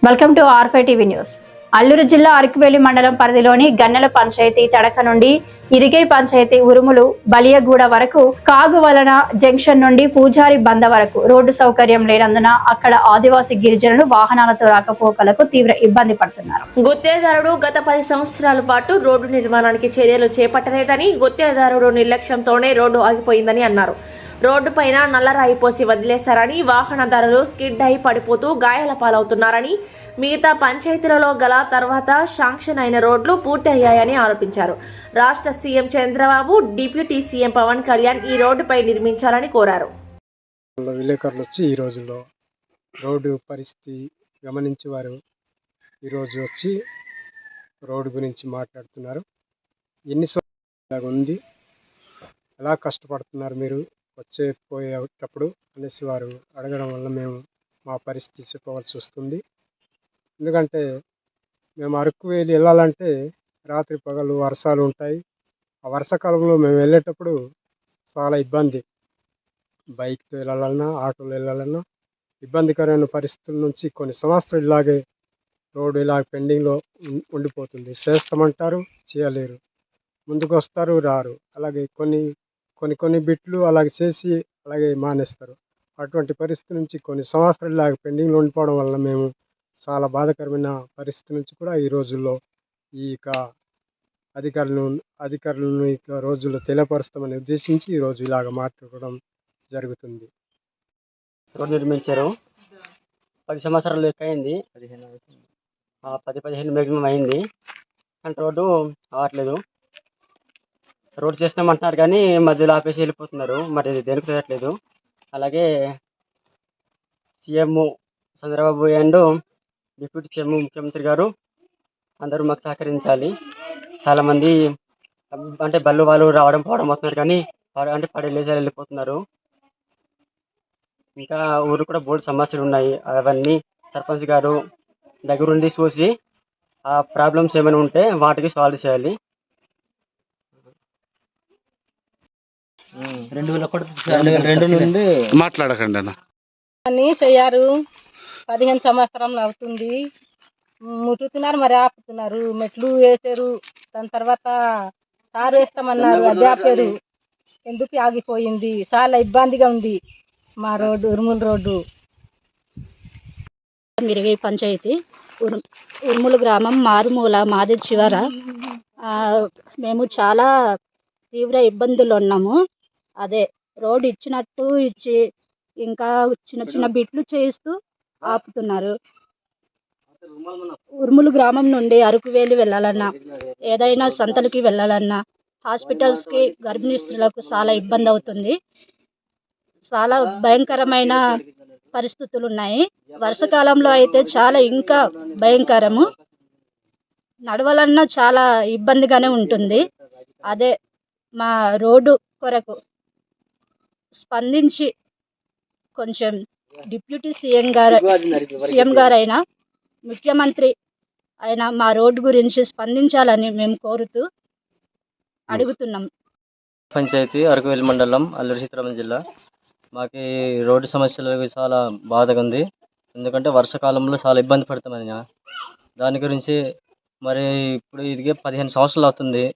Welcome to R five TV news. Alluri జిల్లా అరకువేలి మండలం పరిధిలోని గన్నెల పంచాయతీ తడక నుండి ఇరిగై పంచాయతీ ఉరుములు బలియగూడ వరకు కాగువలన జంక్షన్ నుండి పూజారి బంద వరకు రోడ్డు సౌకర్యం లేనందున అక్కడ ఆదివాసీ గిరిజనులు వాహనాలతో రాకపోకలకు తీవ్ర ఇబ్బంది పడుతున్నారు. గుత్తేదారుడు గత 10 సంవత్సరాల పాటు రోడ్డు నిర్మాణానికి చర్యలు చేపట్టలేదని, గుత్తేదారుడు నిర్లక్ష్యంతోనే రోడ్డు ఆగిపోయిందని అన్నారు. రోడ్డు పైన నల్లరాయి పోసి వదిలేశారని, వాహనదారులు స్కిడ్ అయి పడిపోతూ గాయాల పాలవుతున్నారని, మిగతా పంచాయతీలలో గల తర్వాత శాంక్షన్ అయిన రోడ్లు పూర్తి అయ్యాయని ఆరోపించారు. రాష్ట్ర CM Chandrababu, deputy CM Pawan Kalyan ఈ రోడ్డుపై నిర్మించాలని కోరారు. విలేకరులు వచ్చి ఈ రోజుల్లో రోడ్డు పరిస్థితి గమనించి వారు ఈరోజు వచ్చి రోడ్డు గురించి మాట్లాడుతున్నారు. ఎన్ని సంవత్సరాలు ఉంది, ఎలా కష్టపడుతున్నారు మీరు పోయేటప్పుడు అనేసి వారు అడగడం వల్ల మేము మా పరిస్థితి చెప్పవలసి వస్తుంది. ఎందుకంటే మేము అరకువేలి వెళ్ళాలంటే రాత్రి పగలు వర్షాలు ఉంటాయి. ఆ వర్షాకాలంలో మేము వెళ్ళేటప్పుడు చాలా ఇబ్బంది. బైక్తో వెళ్ళాలన్నా, ఆటోలో వెళ్ళాలన్నా ఇబ్బందికరమైన పరిస్థితుల నుంచి కొన్ని సంవత్సరాలు ఇలాగే రోడ్డు ఇలాగ పెండింగ్లో ఉండిపోతుంది. చేస్తామంటారు, చేయలేరు. ముందుకు వస్తారు, రారు. అలాగే కొన్ని బిట్లు అలాగే చేసి అలాగే మానేస్తారు. అటువంటి పరిస్థితి నుంచి కొన్ని సంవత్సరాలు ఇలాగ పెండింగ్లో ఉండిపోవడం వల్ల మేము చాలా బాధాకరమైన పరిస్థితి నుంచి కూడా ఈ రోజుల్లో అధికారులను రోజుల్లో తెలియపరుస్తామని ఉద్దేశించి ఈరోజు ఇలాగ మాట్లాడడం జరుగుతుంది. రోడ్డు నిర్మించారు. 10 సంవత్సరాలు ఎక్కువైంది. 10-15 మ్యాక్సిమం అయింది. అంటే రోడ్డు అవ్వట్లేదు. రోడ్డు చేస్తామంటున్నారు కానీ మధ్యలో ఆపేసి వెళ్ళిపోతున్నారు. మరి దేనికి చేయట్లేదు. అలాగే CM Chandrababu and deputy CM ముఖ్యమంత్రి గారు అందరూ మాకు సహకరించాలి. చాలామంది అంటే బళ్ళు వాళ్ళు రావడం పోవడం అవుతున్నారు కానీ అంటే పడేలేసి వెళ్ళిపోతున్నారు. ఇంకా ఊరు కూడా బోర్డు సమస్యలు ఉన్నాయి. అవన్నీ సర్పంచ్ గారు దగ్గరుండి చూసి ఆ ప్రాబ్లమ్స్ ఏమైనా ఉంటే వాటికి సాల్వ్ చేయాలి. 2002 నుండి మాట్లాడకండి అన్నీ చేయారు. 15 సంవత్సరం అవుతుంది. ముట్టుతున్నారు, మరి ఆపుతున్నారు. మెట్లు వేసారు, దాని తర్వాత తారు వేస్తామన్నారు, అది ఆపారు. ఎందుకు ఆగిపోయింది? చాలా ఇబ్బందిగా ఉంది మా రోడ్డు, ఉరుముల రోడ్డు. మిరిగై పంచాయతీ ఉరుముల గ్రామం మారుమూల మాది చివర. మేము చాలా తీవ్ర ఇబ్బందులు ఉన్నాము. అదే రోడ్డు ఇచ్చినట్టు ఇచ్చి ఇంకా చిన్న బిట్లు చేయిస్తూ ఆపుతున్నారు. ఉరుములు గ్రామం నుండి అరకువేలి వెళ్ళాలన్నా, ఏదైనా సంతలకి వెళ్ళాలన్నా, హాస్పిటల్స్కి గర్భిణీ స్త్రీలకు చాలా ఇబ్బంది అవుతుంది. చాలా భయంకరమైన పరిస్థితులు ఉన్నాయి. వర్షాకాలంలో అయితే చాలా ఇంకా భయంకరము. నడవాలన్నా చాలా ఇబ్బందిగానే ఉంటుంది. అదే మా రోడ్డు కొరకు స్పందించి కొంచెం డిప్యూటీ సీఎం గారైనా ముఖ్యమంత్రి అయినా మా రోడ్డు గురించి స్పందించాలని మేము కోరుతూ అడుగుతున్నాం. పంచాయతీ అరకువేలి మండలం, అల్లూరు సీతారామరాజు జిల్లా. మాకు రోడ్డు సమస్యలు చాలా బాధగా ఉంది. ఎందుకంటే వర్షాకాలంలో చాలా ఇబ్బంది పడతామని దాని గురించి మరి ఇప్పుడు ఇదిగే 15 సంవత్సరాలు అవుతుంది.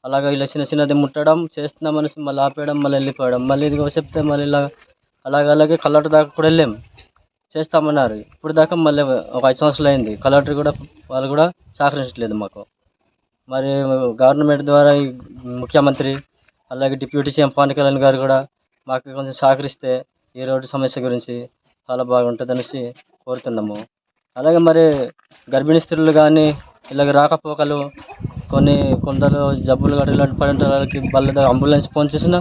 అలాగే ఇలా చిన్నది ముట్టడం చేస్తున్నామనేసి మళ్ళీ ఆపేయడం, మళ్ళీ వెళ్ళిపోవడం, మళ్ళీ ఇదిగో చెప్తే మళ్ళీ ఇలా అలాగే కలెక్టర్ దాకా కూడా వెళ్ళాం, చేస్తామన్నారు. ఇప్పుడు దాకా మళ్ళీ ఒక 5 సంవత్సరాలు అయింది. కలెక్టర్ కూడా వాళ్ళు కూడా సహకరించట్లేదు మాకు. మరి గవర్నమెంట్ ద్వారా ఈ ముఖ్యమంత్రి అలాగే డిప్యూటీ సీఎం పవన్ కళ్యాణ్ గారు కూడా మాకు కొంచెం సహకరిస్తే ఈ రోడ్డు సమస్య గురించి చాలా బాగుంటుంది అనేసి కోరుతున్నాము. అలాగే మరి గర్భిణీ స్త్రీలు కానీ ఇలాగ రాకపోకలు, కొందరు జబ్బులు గట్రా ఇలాంటి పడిన వాళ్ళకి బల్ల అంబులెన్స్ ఫోన్ చేసిన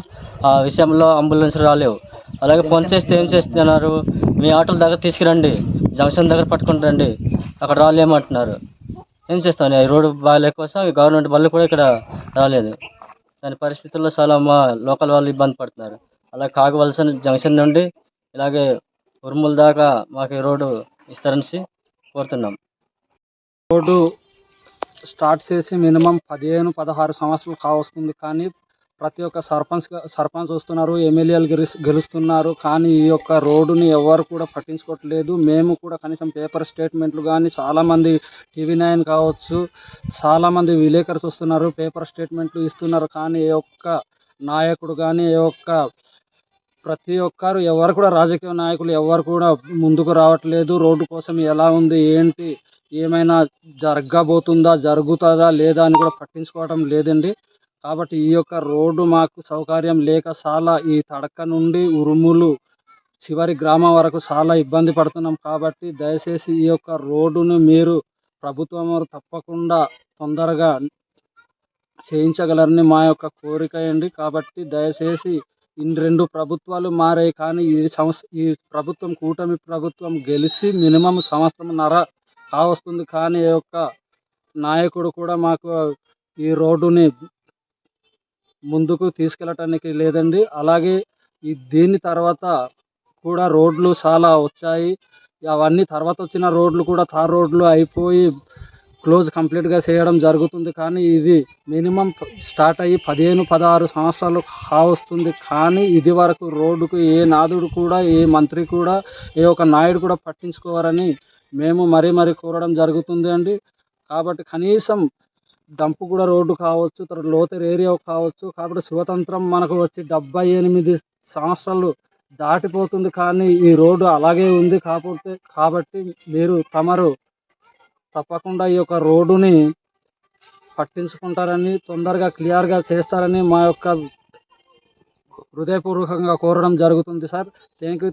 ఆ విషయంలో అంబులెన్స్ రాలేవు. అలాగే ఫోన్ చేస్తే ఏం చేస్తున్నారు, మీ ఆటోల దగ్గర తీసుకురండి, జంక్షన్ దగ్గర పట్టుకుని రండి, అక్కడ రాలేమంటున్నారు. ఏం చేస్తాను, ఈ రోడ్డు బాగాలేక కోసం గవర్నమెంట్ బళ్ళు కూడా ఇక్కడ రాలేదు. దాని పరిస్థితుల్లో చాలా మా లోకల్ వాళ్ళు ఇబ్బంది పడుతున్నారు. అలా కాగవలసిన జంక్షన్ నుండి ఇలాగే ఉరుముల దాకా మాకు రోడ్డు ఇస్తారనేసి కోరుతున్నాం. రోడ్డు స్టార్ట్ చేసి మినిమం 15-16 సంవత్సరాలు కావస్తుంది. కానీ ప్రతి ఒక్క సర్పంచ్ వస్తున్నారు, ఎమ్మెల్యేలు గెలుస్తున్నారు, కానీ ఈ యొక్క రోడ్డుని ఎవరు కూడా పట్టించుకోవట్లేదు. మేము కూడా కనీసం పేపర్ స్టేట్మెంట్లు కానీ చాలామంది TV9 కావచ్చు, చాలామంది విలేకరులు వస్తున్నారు, పేపర్ స్టేట్మెంట్లు ఇస్తున్నారు, కానీ ఏ ఒక్క నాయకుడు కానీ ప్రతి ఒక్కరు ఎవరు కూడా రాజకీయ నాయకులు ఎవరు కూడా ముందుకు రావట్లేదు. రోడ్డు కోసం ఎలా ఉంది ఏంటి, ఏమైనా జరగబోతుందా, జరుగుతుందా లేదా అని కూడా పట్టించుకోవడం లేదండి. కాబట్టి ఈ యొక్క రోడ్డు మాకు సౌకర్యం లేక చాలా ఈ తడక నుండి ఉరుములు చివరి గ్రామం వరకు చాలా ఇబ్బంది పడుతున్నాం. కాబట్టి దయచేసి ఈ యొక్క రోడ్డును మీరు ప్రభుత్వం వారు తప్పకుండా తొందరగా చేయించగలరని మా యొక్క కోరిక అండి. కాబట్టి దయచేసి ఇన్ని 2 ప్రభుత్వాలు మారాయి, కానీ ఈ ప్రభుత్వం కూటమి ప్రభుత్వం గెలిచి మినిమం సంవత్సరంన్నర కావస్తుంది, కానీ ఈ యొక్క నాయకుడు కూడా మాకు ఈ రోడ్డుని ముందుకు తీసుకెళ్ళటానికి లేదండి. అలాగే దీని తర్వాత కూడా రోడ్లు చాలా వచ్చాయి, అవన్నీ తర్వాత వచ్చిన రోడ్లు కూడా తార్ రోడ్లు అయిపోయి కంప్లీట్గా చేయడం జరుగుతుంది, కానీ ఇది మినిమం స్టార్ట్ అయ్యి 15-16 సంవత్సరాలు కావస్తుంది, కానీ ఇది వరకు రోడ్డుకు ఏ నాదుడు కూడా, ఏ మంత్రి కూడా, ఏ ఒక్క నాయుడు కూడా పట్టించుకోవాలని మేము మరీ కోరడం జరుగుతుంది అండి. కాబట్టి కనీసం డంపు కూడా రోడ్డు కావచ్చు, తర్వాత లోతర్ ఏరియా కావచ్చు. కాబట్టి స్వతంత్రం మనకు వచ్చి 78 సంవత్సరాలు దాటిపోతుంది, కానీ ఈ రోడ్డు అలాగే ఉంది. కాబట్టి మీరు తప్పకుండా ఈ యొక్క రోడ్డుని పట్టించుకుంటారని, తొందరగా క్లియర్గా చేస్తారని మా యొక్క హృదయపూర్వకంగా కోరడం జరుగుతుంది సార్. Thank you.